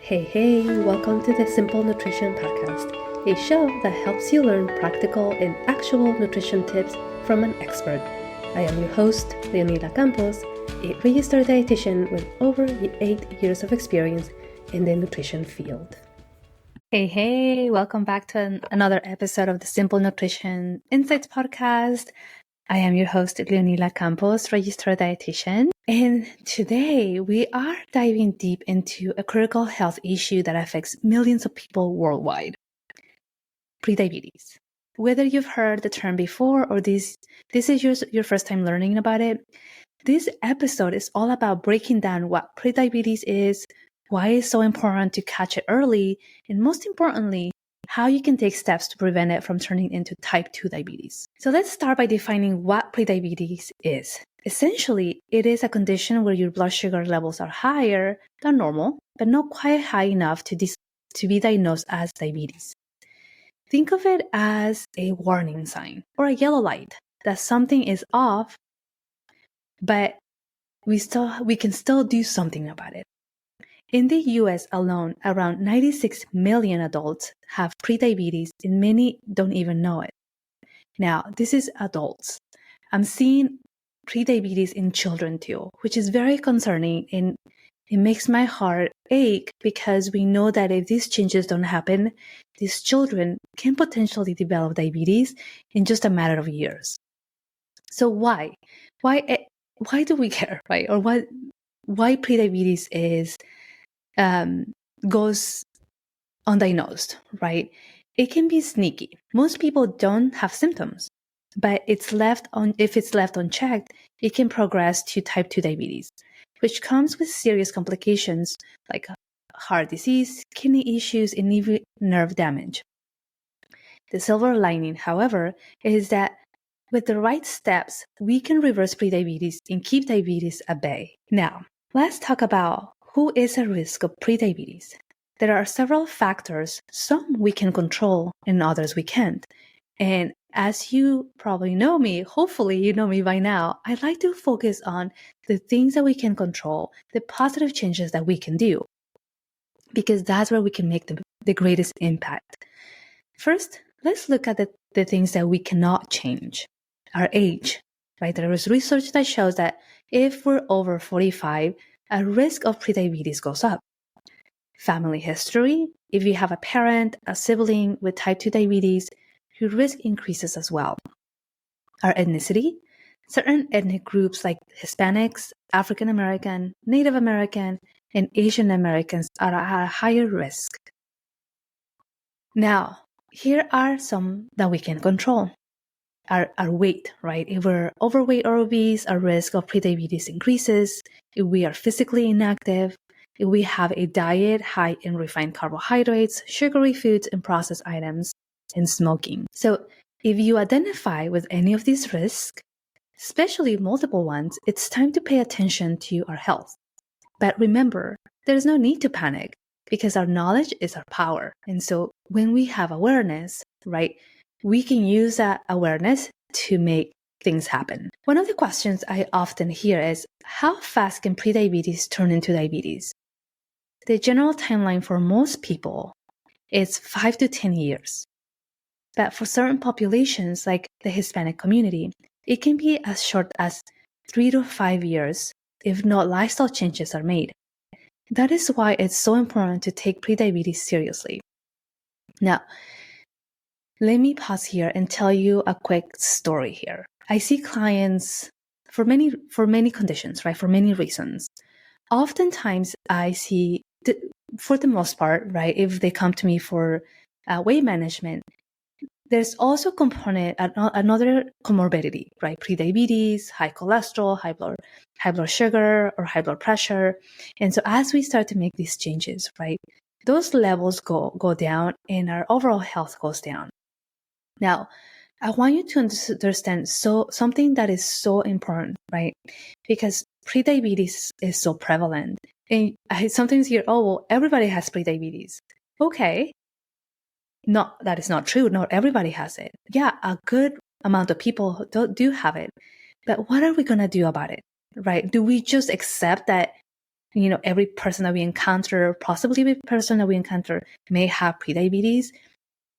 Hey, welcome to the Simple Nutrition Podcast, a show that helps you learn practical and actual nutrition tips from an expert. I am your host, Leonila Campos, a registered dietitian with over 8 years of experience in the nutrition field. Hey, welcome back to another episode of the Simple Nutrition Insights Podcast. I am your host, Leonila Campos, registered dietitian. And today we are diving deep into a critical health issue that affects millions of people worldwide. Prediabetes. Whether you've heard the term before or this is your first time learning about it, this episode is all about breaking down what prediabetes is, why it's so important to catch it early, and most importantly, how you can take steps to prevent it from turning into type 2 diabetes. So let's start by defining what prediabetes is. Essentially, it is a condition where your blood sugar levels are higher than normal, but not quite high enough to be diagnosed as diabetes. Think of it as a warning sign or a yellow light that something is off, but we can still do something about it. In the US alone, around 96 million adults have prediabetes and many don't even know it. Now, this is adults. I'm seeing prediabetes in children too, which is very concerning, and it makes my heart ache because we know that if these changes don't happen, these children can potentially develop diabetes in just a matter of years. So why? Why do we care, right? Or why prediabetes goes undiagnosed, right? It can be sneaky. Most people don't have symptoms, but if it's left unchecked, it can progress to type 2 diabetes, which comes with serious complications like heart disease, kidney issues, and even nerve damage. The silver lining, however, is that with the right steps, we can reverse prediabetes and keep diabetes at bay. Now, let's talk about who is at risk of prediabetes. There are several factors, some we can control and others we can't. And as you probably know me, hopefully you know me by now, I like to focus on the things that we can control, the positive changes that we can do, because that's where we can make the greatest impact. First, let's look at the things that we cannot change. Our age, right? There is research that shows that if we're over 45, our risk of prediabetes goes up. Family history, if you have a parent, a sibling with type 2 diabetes, your risk increases as well. Our ethnicity, certain ethnic groups like Hispanics, African American, Native American, and Asian Americans are at a higher risk. Now, here are some that we can control. Our weight, right? If we're overweight or obese, our risk of prediabetes increases. If we are physically inactive, if we have a diet high in refined carbohydrates, sugary foods, and processed items, and smoking. So if you identify with any of these risks, especially multiple ones, it's time to pay attention to our health. But remember, there's no need to panic because our knowledge is our power. And so when we have awareness, right, we can use that awareness to make things happen. One of the questions I often hear is, how fast can prediabetes turn into diabetes? The general timeline for most people is 5 to 10 years. But for certain populations, like the Hispanic community, it can be as short as 3 to 5 years if no lifestyle changes are made. That is why it's so important to take prediabetes seriously. Now, let me pause here and tell you a quick story here. I see clients for many conditions, right? For many reasons. Oftentimes, I see, for the most part, right, if they come to me for weight management, there's also another comorbidity, right? Prediabetes, high cholesterol, high blood sugar, or high blood pressure. And so as we start to make these changes, right, those levels go down and our overall health goes down. Now, I want you to understand something that is so important, right? Because prediabetes is so prevalent. And I sometimes hear, oh, well, everybody has prediabetes. Okay. No, that is not true. Not everybody has it. Yeah, a good amount of people do have it. But what are we going to do about it, right? Do we just accept that every person that we encounter, possibly every person that we encounter may have prediabetes.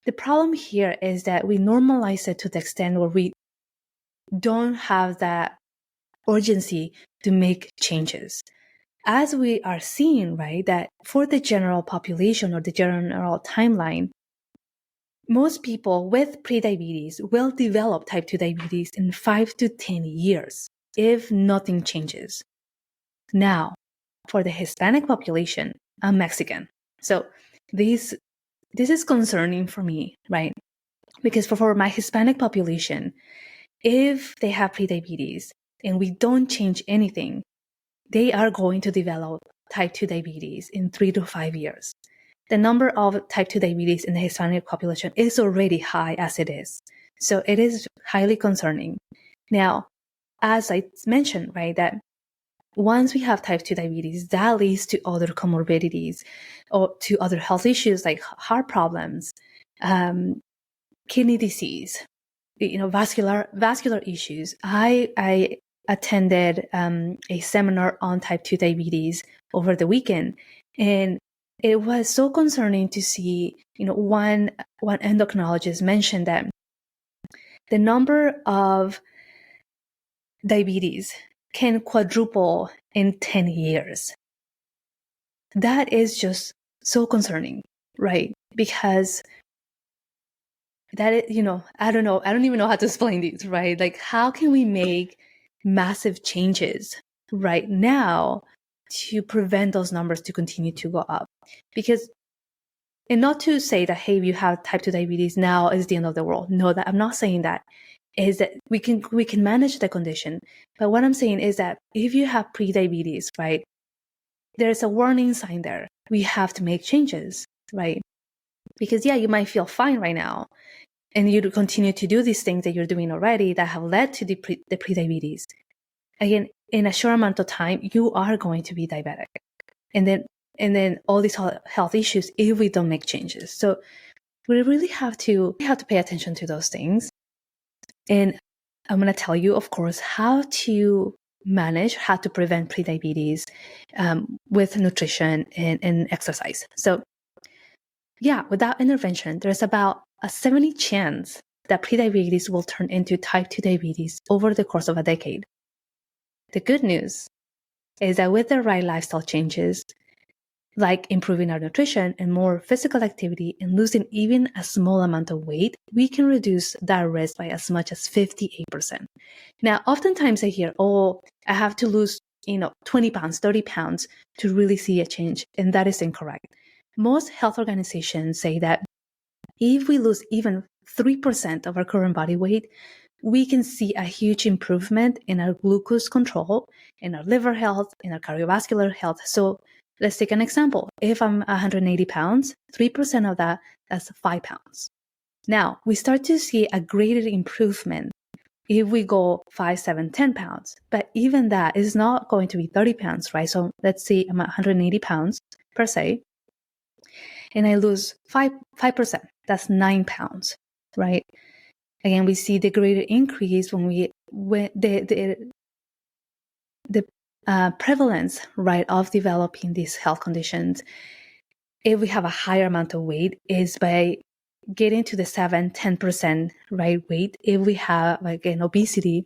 The problem here is that we normalize it to the extent where we don't have that urgency to make changes. As we are seeing, right, that for the general population or the general timeline, most people with prediabetes will develop type 2 diabetes in 5 to 10 years if nothing changes. Now, for the Hispanic population, I'm Mexican. So this is concerning for me, right? Because for my Hispanic population, if they have prediabetes and we don't change anything, they are going to develop type 2 diabetes in 3 to 5 years. The number of type 2 diabetes in the Hispanic population is already high as it is. So it is highly concerning. Now, as I mentioned, right, that once we have type 2 diabetes, that leads to other comorbidities or to other health issues like heart problems, kidney disease, vascular issues. I attended a seminar on type 2 diabetes over the weekend, and it was so concerning to see, one endocrinologist mentioned that the number of diabetes can quadruple in 10 years. That is just so concerning, right? Because that is, I don't know. I don't even know how to explain these, right? Like, how can we make massive changes right now to prevent those numbers to continue to go up? Because, and not to say that, hey, if you have type 2 diabetes, now is the end of the world. No, that I'm not saying that. Is that we can manage the condition. But what I'm saying is that if you have prediabetes, right, there's a warning sign there. We have to make changes, right? Because you might feel fine right now, and you continue to do these things that you're doing already that have led to the prediabetes. Again, in a short amount of time, you are going to be diabetic. And then all these health issues if we don't make changes. So we really have to pay attention to those things. And I'm going to tell you, of course, how to manage, how to prevent prediabetes with nutrition and exercise. So without intervention, there's about a 70% chance that prediabetes will turn into type 2 diabetes over the course of a decade. The good news is that with the right lifestyle changes, like improving our nutrition and more physical activity and losing even a small amount of weight, we can reduce that risk by as much as 58%. Now, oftentimes I hear, I have to lose 20 pounds, 30 pounds to really see a change. And that is incorrect. Most health organizations say that if we lose even 3% of our current body weight, we can see a huge improvement in our glucose control, in our liver health, in our cardiovascular health. So let's take an example. If I'm 180 pounds, 3% of that's 5 pounds. Now, we start to see a greater improvement if we go 5, 7, 10 pounds. But even that is not going to be 30 pounds, right? So let's say I'm 180 pounds per se, and I lose 5%. That's 9 pounds, right? Again, we see the greater increase when the prevalence, right, of developing these health conditions, if we have a higher amount of weight, is by getting to the 7-10%, right, weight. If we have, again, obesity,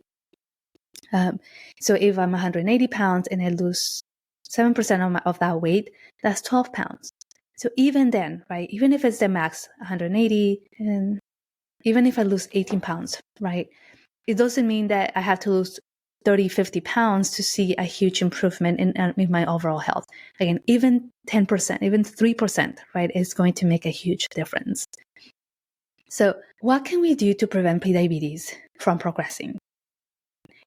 so if I'm 180 pounds and I lose 7% of that weight, that's 12 pounds. So even then, right, even if it's the max 180, and even if I lose 18 pounds, right, it doesn't mean that I have to lose 30, 50 pounds to see a huge improvement in my overall health. Again, even 10%, even 3%, right, is going to make a huge difference. So what can we do to prevent prediabetes from progressing?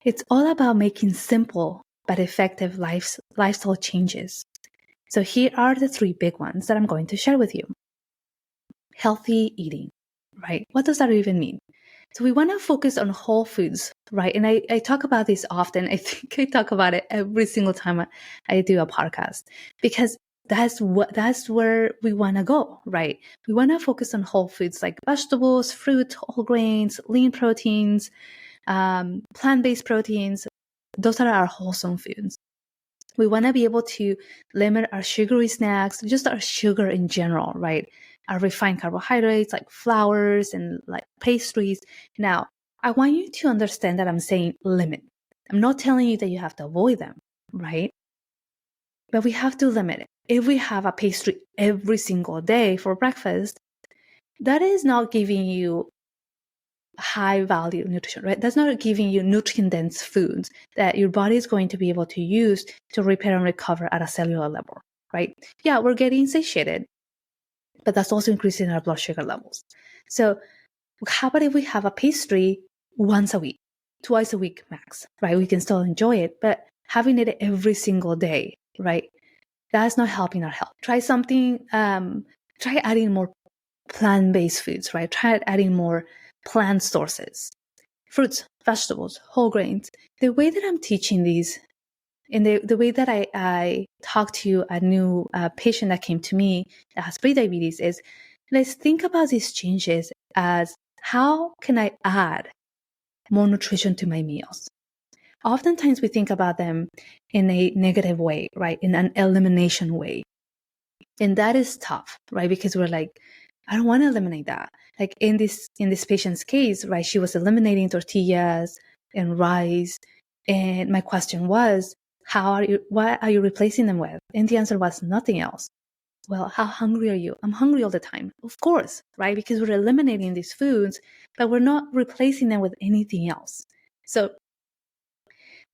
It's all about making simple but effective lifestyle changes. So here are the 3 big ones that I'm going to share with you. Healthy eating, right? What does that even mean? So we want to focus on whole foods, right? And I talk about this often. I think I talk about it every single time I do a podcast, because that's where we want to go, right? We want to focus on whole foods like vegetables, fruit, whole grains, lean proteins, plant-based proteins. Those are our wholesome foods. We want to be able to limit our sugary snacks, just our sugar in general, right? Our refined carbohydrates like flours and like pastries. Now, I want you to understand that I'm saying limit. I'm not telling you that you have to avoid them, right? But we have to limit it. If we have a pastry every single day for breakfast, that is not giving you high value nutrition, right? That's not giving you nutrient dense foods that your body is going to be able to use to repair and recover at a cellular level, right? Yeah, we're getting satiated, but that's also increasing our blood sugar levels. So how about if we have a pastry once a week, twice a week max, right? We can still enjoy it, but having it every single day, right? That's not helping our health. Try something, try adding more plant-based foods, right? Try adding more plant sources, fruits, vegetables, whole grains. The way that I'm teaching these, and the way that I talk to a new patient that came to me that has prediabetes is, let's think about these changes as how can I add more nutrition to my meals? Oftentimes we think about them in a negative way, right? In an elimination way. And that is tough, right? Because we're like, I don't want to eliminate that. Like in this patient's case, right? She was eliminating tortillas and rice. And my question was, what are you replacing them with? And the answer was nothing else. Well, how hungry are you? I'm hungry all the time. Of course, right? Because we're eliminating these foods, but we're not replacing them with anything else. So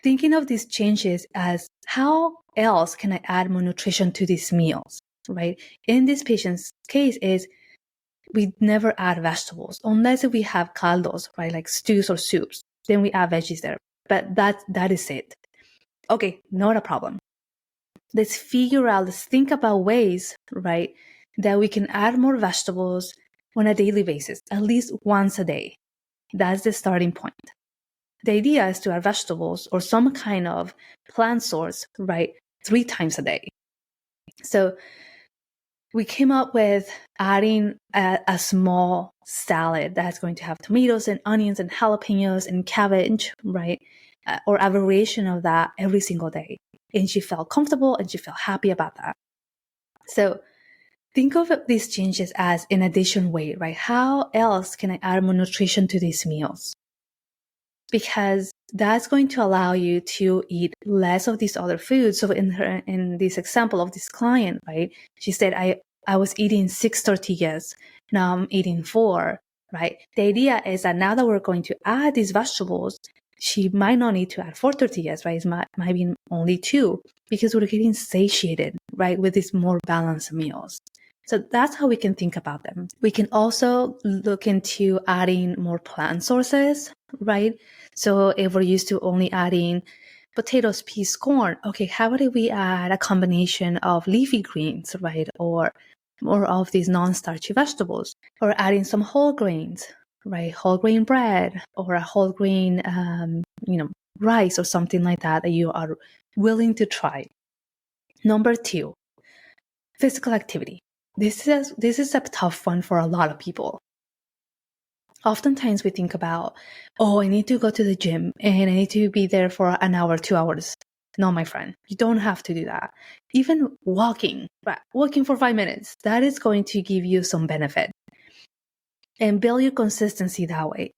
thinking of these changes as how else can I add more nutrition to these meals, right? In this patient's case is we never add vegetables unless we have caldos, right? Like stews or soups. Then we add veggies there. But that is it. Okay, not a problem. Let's think about ways, right, that we can add more vegetables on a daily basis, at least once a day. That's the starting point. The idea is to add vegetables or some kind of plant source, right, 3 times a day. So we came up with adding a small salad that's going to have tomatoes and onions and jalapenos and cabbage, right, or a variation of that every single day. And she felt comfortable and she felt happy about that. So think of these changes as an addition way, right? How else can I add more nutrition to these meals? Because that's going to allow you to eat less of these other foods. So in this example of this client, right, she said, I was eating 6 tortillas. Now I'm eating 4, right? The idea is that now that we're going to add these vegetables, she might not need to add 4 tortillas, right? It might be only 2 because we're getting satiated, right, with these more balanced meals. So that's how we can think about them. We can also look into adding more plant sources, right? So if we're used to only adding potatoes, peas, corn, okay, how about we add a combination of leafy greens, right? Or more of these non-starchy vegetables, or adding some whole grains, right? Whole grain bread or a whole grain, rice or something like that you are willing to try. Number 2, physical activity. This is a tough one for a lot of people. Oftentimes we think about, I need to go to the gym and I need to be there for an hour, 2 hours. No, my friend, you don't have to do that. Even walking for 5 minutes, that is going to give you some benefit and build your consistency that way.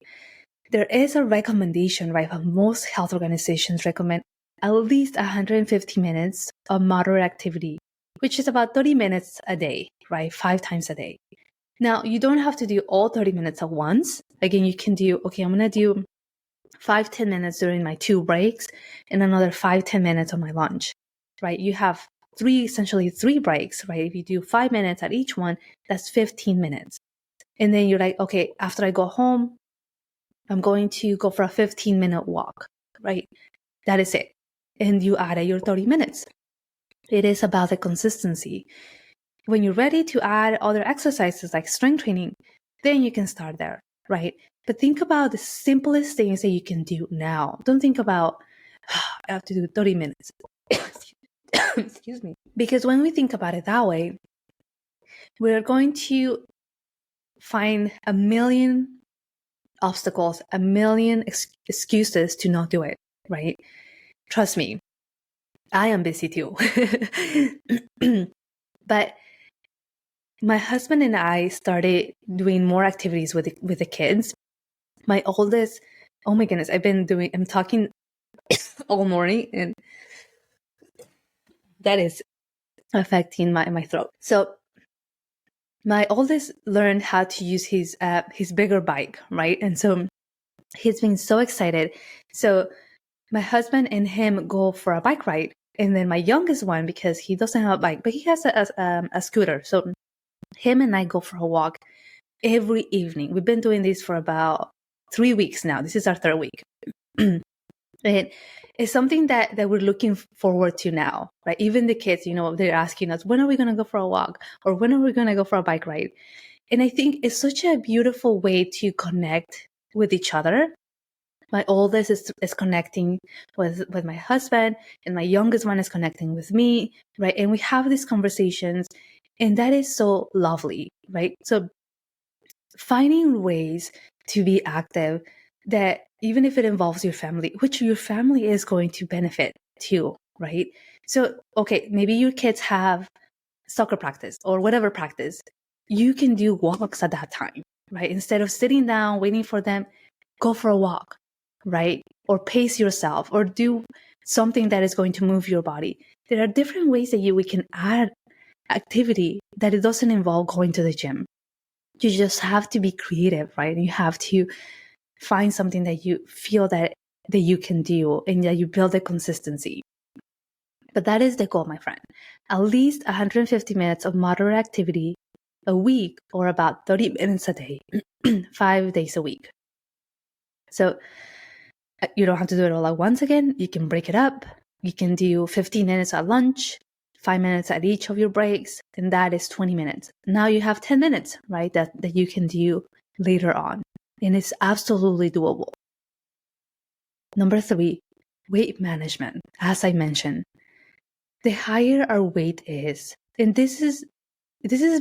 There is a recommendation, right? Most health organizations recommend at least 150 minutes of moderate activity, which is about 30 minutes a day, right? 5 times a day. Now, you don't have to do all 30 minutes at once. Again, you can do, I'm going to do 5-10 minutes during my 2 breaks and another 5-10 minutes on my lunch, right? You have essentially 3 breaks, right? If you do 5 minutes at each one, that's 15 minutes. And then you're like, okay, after I go home, I'm going to go for a 15-minute walk, right? That is it. And you add your 30 minutes. It is about the consistency. When you're ready to add other exercises like strength training, then you can start there, right? But think about the simplest things that you can do now. Don't think about, I have to do 30 minutes. Excuse me. Because when we think about it that way, we're going to find a million obstacles, a million excuses to not do it, right? Trust me. I am busy too. But my husband and I started doing more activities with the kids. My oldest, oh my goodness, I'm talking all morning, and that is affecting my throat. So my oldest learned how to use his bigger bike, right? And so he's been so excited. So my husband and him go for a bike ride. And then my youngest one, because he doesn't have a bike, but he has a scooter. So him and I go for a walk every evening. We've been doing this for about 3 weeks now. This is our third week. And it's something that we're looking forward to now, right? Even the kids, they're asking us, when are we going to go for a walk? Or when are we going to go for a bike ride? And I think it's such a beautiful way to connect with each other. My oldest is connecting with my husband, and my youngest one is connecting with me, right? And we have these conversations, and that is so lovely, right? So finding ways to be active that even if it involves your family, which your family is going to benefit too, right? So, okay, maybe your kids have soccer practice or whatever practice. You can do walks at that time, right? Instead of sitting down, waiting for them, go for a walk, right? Or pace yourself or do something that is going to move your body. There are different ways that we can add activity that it doesn't involve going to the gym. You just have to be creative, right? You have to find something that you feel that you can do and that you build a consistency. But that is the goal, my friend. At least 150 minutes of moderate activity a week, or about 30 minutes a day, 5 days a week. So you don't have to do it all at once again. You can break it up. You can do 15 minutes at lunch, 5 minutes at each of your breaks, and that is 20 minutes. Now you have 10 minutes, right, that you can do later on. And it's absolutely doable. Number 3, weight management. As I mentioned, the higher our weight is, and this is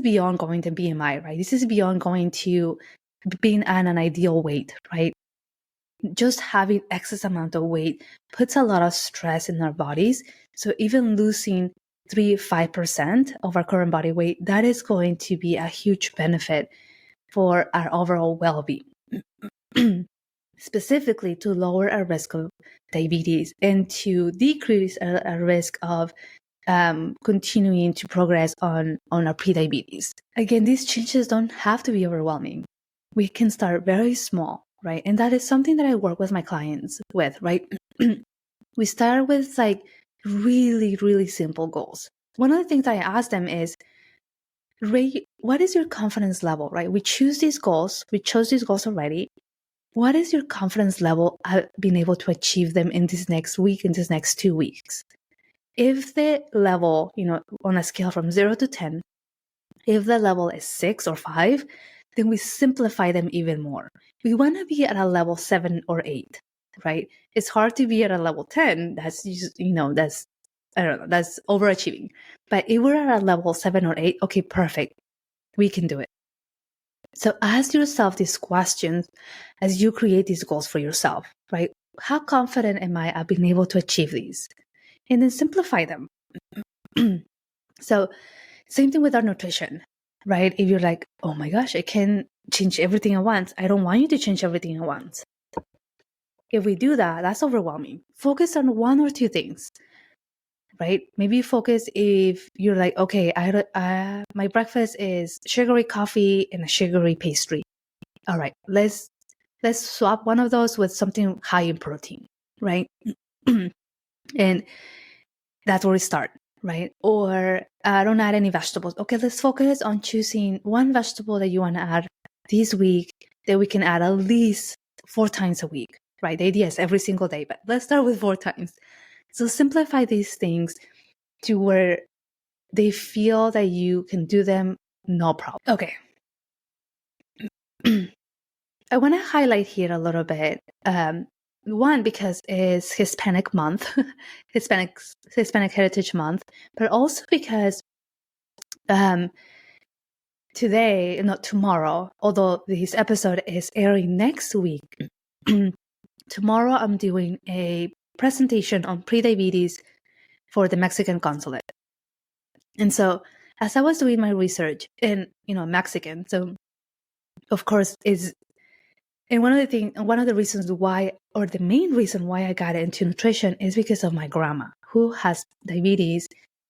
beyond going to BMI, right? This is beyond going to being at an ideal weight, right? Just having excess amount of weight puts a lot of stress in our bodies. So even losing 3-5% of our current body weight, that is going to be a huge benefit for our overall well-being. Specifically to lower our risk of diabetes and to decrease our risk of continuing to progress on our prediabetes. Again, these changes don't have to be overwhelming. We can start very small, right? And that is something that I work with my clients with, right? We start with like really, really simple goals. One of the things I ask them is, Ray, what is your confidence level, right? We chose these goals already. What is your confidence level at being able to achieve them in this next week, in this next 2 weeks? If the level, on a scale from 0 to 10, if the level is 6 or 5, then we simplify them even more. We want to be at a level 7 or 8, right? It's hard to be at a level 10. That's just, that's, I don't know, that's overachieving. But if we're at a level 7 or 8, okay, perfect. We can do it. So ask yourself these questions as you create these goals for yourself, right? How confident am I at being able to achieve these? And then simplify them. So same thing with our nutrition, right? If you're like, oh my gosh, I can change everything at once. I don't want you to change everything at once. If we do that, that's overwhelming. Focus on 1 or 2 things, right? Maybe focus if you're like, okay, my breakfast is sugary coffee and a sugary pastry. All right, let's swap one of those with something high in protein, right? And that's where we start, right? Or don't add any vegetables. Okay, let's focus on choosing one vegetable that you want to add this week that we can add at least 4 times a week, right? The idea is every single day, but let's start with 4 times. So simplify these things to where they feel that you can do them no problem. Okay. I want to highlight here a little bit. One, because it's Hispanic month, Hispanic Heritage Month, but also because today, not tomorrow, although this episode is airing next week, tomorrow I'm doing a presentation on prediabetes for the Mexican consulate. And so as I was doing my research in, Mexican, so of course and one of the reasons why, or the main reason why I got into nutrition is because of my grandma who has diabetes.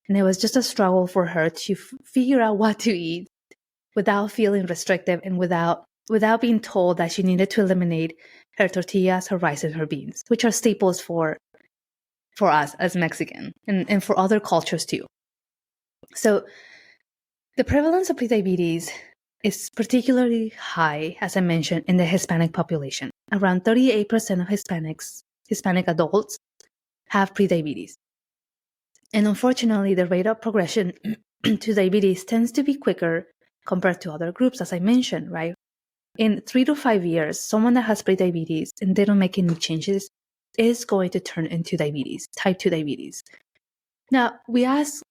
And it was just a struggle for her to figure out what to eat without feeling restrictive and without being told that she needed to eliminate her tortillas, her rice, and her beans, which are staples for us as Mexican and for other cultures too. So the prevalence of prediabetes is particularly high, as I mentioned, in the Hispanic population. Around 38% of Hispanic adults have prediabetes. And unfortunately, the rate of progression to diabetes tends to be quicker compared to other groups, as I mentioned, right? In 3 to 5 years, someone that has prediabetes and they don't make any changes is going to turn into diabetes, type 2 diabetes. Now, we asked,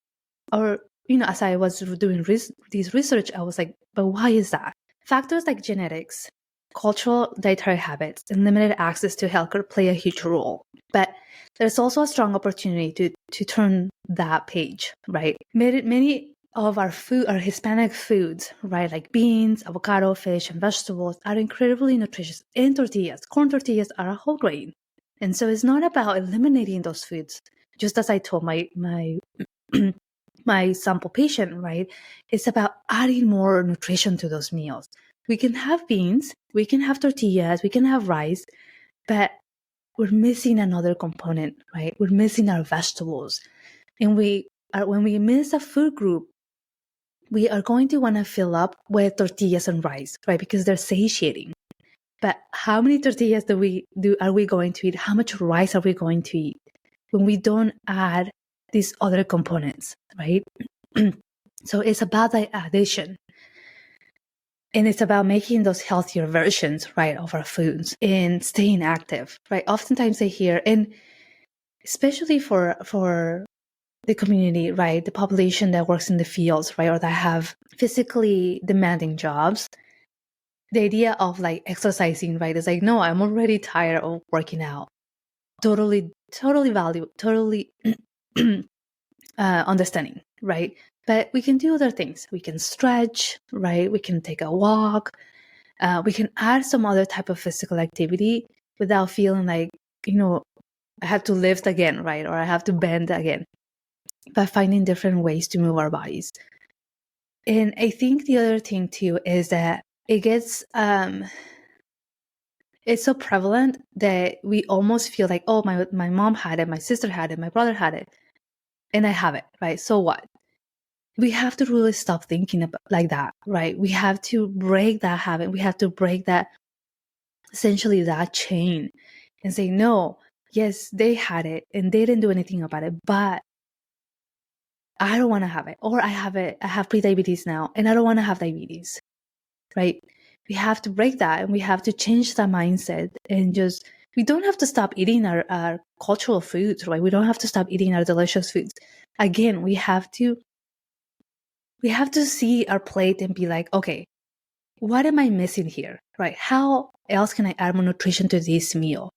or, as I was doing this research, I was like, but why is that? Factors like genetics, cultural dietary habits, and limited access to healthcare play a huge role. But there's also a strong opportunity to turn that page, right? Many of our Hispanic foods, right, like beans, avocado, fish, and vegetables, are incredibly nutritious. And tortillas, corn tortillas, are a whole grain. And so it's not about eliminating those foods, just as I told my my sample patient, right? It's about adding more nutrition to those meals. We can have beans, we can have tortillas, we can have rice, but we're missing another component, right? We're missing our vegetables. And when we miss a food group, we are going to want to fill up with tortillas and rice, right? Because they're satiating. But how many tortillas are we going to eat? How much rice are we going to eat when we don't add these other components, right? So it's about the addition. And it's about making those healthier versions, right, of our foods and staying active, right? Oftentimes I hear, and especially for the community, right, the population that works in the fields, right, or that have physically demanding jobs, the idea of like exercising, right, is like, no, I'm already tired of working out. Totally understanding, right? But we can do other things. We can stretch, right? We can take a walk. We can add some other type of physical activity without feeling like, I have to lift again, right? Or I have to bend again. By finding different ways to move our bodies. And I think the other thing too is that it gets, it's so prevalent that we almost feel like, oh, my mom had it, my sister had it, my brother had it, and I have it, right? So what? We have to really stop thinking about like that, right? We have to break that habit. We have to break that, essentially that chain, and say, no, yes, they had it and they didn't do anything about it, but I don't want to have it, or I have prediabetes now and I don't want to have diabetes, right? We have to break that and we have to change that mindset and we don't have to stop eating our cultural foods, right? We don't have to stop eating our delicious foods. Again, we have to see our plate and be like, okay, what am I missing here, right? How else can I add more nutrition to this meal?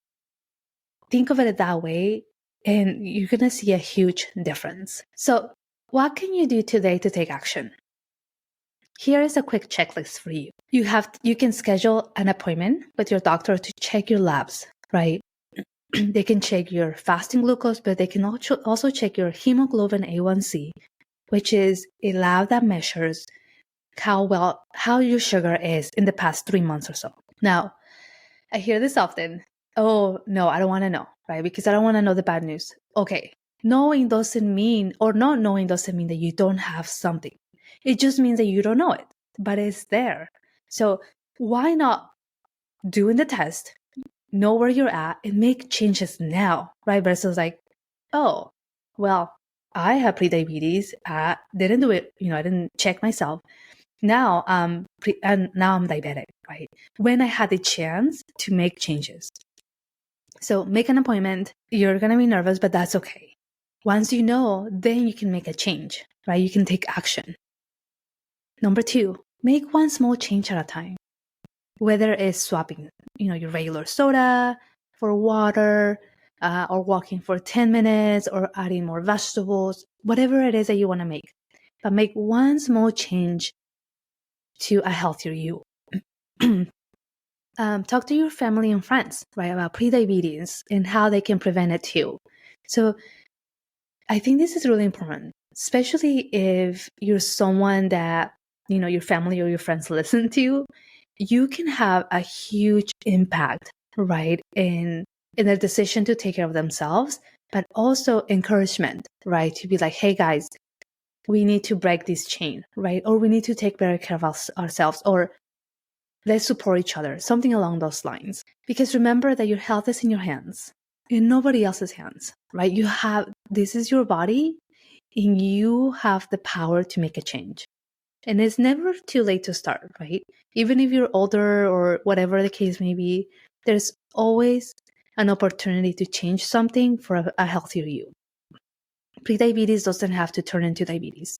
Think of it that way and you're going to see a huge difference. So what can you do today to take action? Here is a quick checklist for you. You can schedule an appointment with your doctor to check your labs, right? They can check your fasting glucose, but they can also check your hemoglobin A1C, which is a lab that measures how your sugar is in the past 3 months or so. Now, I hear this often. Oh, no, I don't want to know, right? Because I don't want to know the bad news. Okay. Knowing doesn't mean, or not knowing doesn't mean that you don't have something. It just means that you don't know it, but it's there. So why not doing the test, know where you're at, and make changes now, right? Versus like, oh, well, I have prediabetes. I didn't do it. I didn't check myself. Now I'm diabetic, right? When I had the chance to make changes. So make an appointment. You're going to be nervous, but that's okay. Once you know, then you can make a change, right? You can take action. Number 2, make one small change at a time. Whether it's swapping, your regular soda for water, or walking for 10 minutes, or adding more vegetables, whatever it is that you want to make. But make one small change to a healthier you. Talk to your family and friends, right, about prediabetes and how they can prevent it too. So I think this is really important, especially if you're someone that, your family or your friends listen to. You can have a huge impact, right, in their decision to take care of themselves, but also encouragement, right, to be like, hey guys, we need to break this chain, right, or we need to take better care of ourselves, or let's support each other, something along those lines. Because remember that your health is in your hands, in nobody else's hands, right? This is your body, and you have the power to make a change. And it's never too late to start, right? Even if you're older or whatever the case may be, there's always an opportunity to change something for a healthier you. Prediabetes doesn't have to turn into diabetes.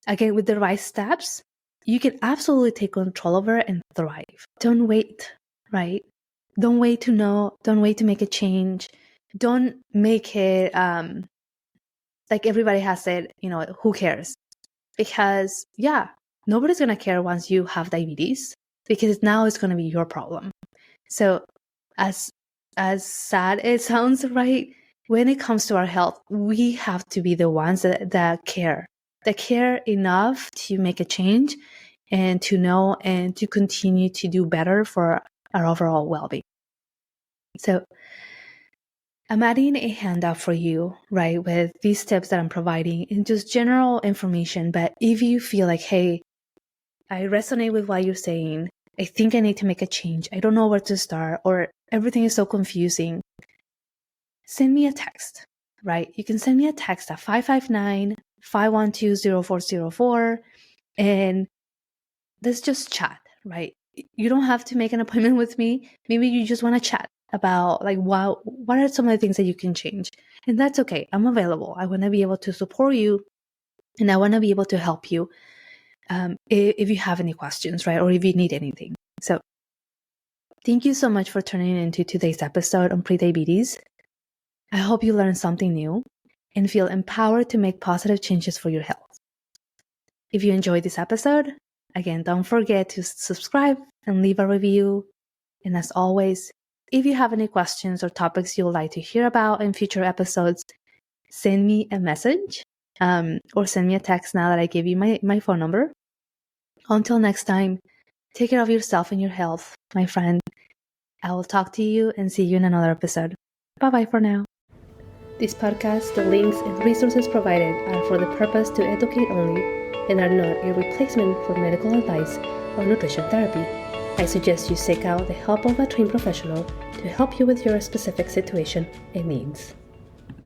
Again, with the right steps, you can absolutely take control over it and thrive. Don't wait, right? Don't wait to know. Don't wait to make a change. Don't make it like everybody has said, who cares? Because, nobody's going to care once you have diabetes, because now it's going to be your problem. So as sad it sounds, right? When it comes to our health, we have to be the ones that care enough to make a change and to know and to continue to do better for our overall well-being. So I'm adding a handout for you, right, with these tips that I'm providing and just general information. But if you feel like, hey, I resonate with what you're saying, I think I need to make a change, I don't know where to start, or everything is so confusing, send me a text, right? You can send me a text at 559-512-0404, and let's just chat, right? You don't have to make an appointment with me. Maybe you just want to chat about like what are some of the things that you can change, and that's okay. I'm available. I want to be able to support you, and I want to be able to help you if you have any questions, right, or if you need anything. So thank you so much for tuning into today's episode on prediabetes. I hope you learned something new and feel empowered to make positive changes for your health. If you enjoyed this episode, again, don't forget to subscribe and leave a review. And as always, if you have any questions or topics you would like to hear about in future episodes, send me a message or send me a text now that I gave you my phone number. Until next time, take care of yourself and your health, my friend. I will talk to you and see you in another episode. Bye-bye for now. This podcast, the links and resources provided are for the purpose to educate only and are not a replacement for medical advice or nutrition therapy. I suggest you seek out the help of a trained professional to help you with your specific situation and needs.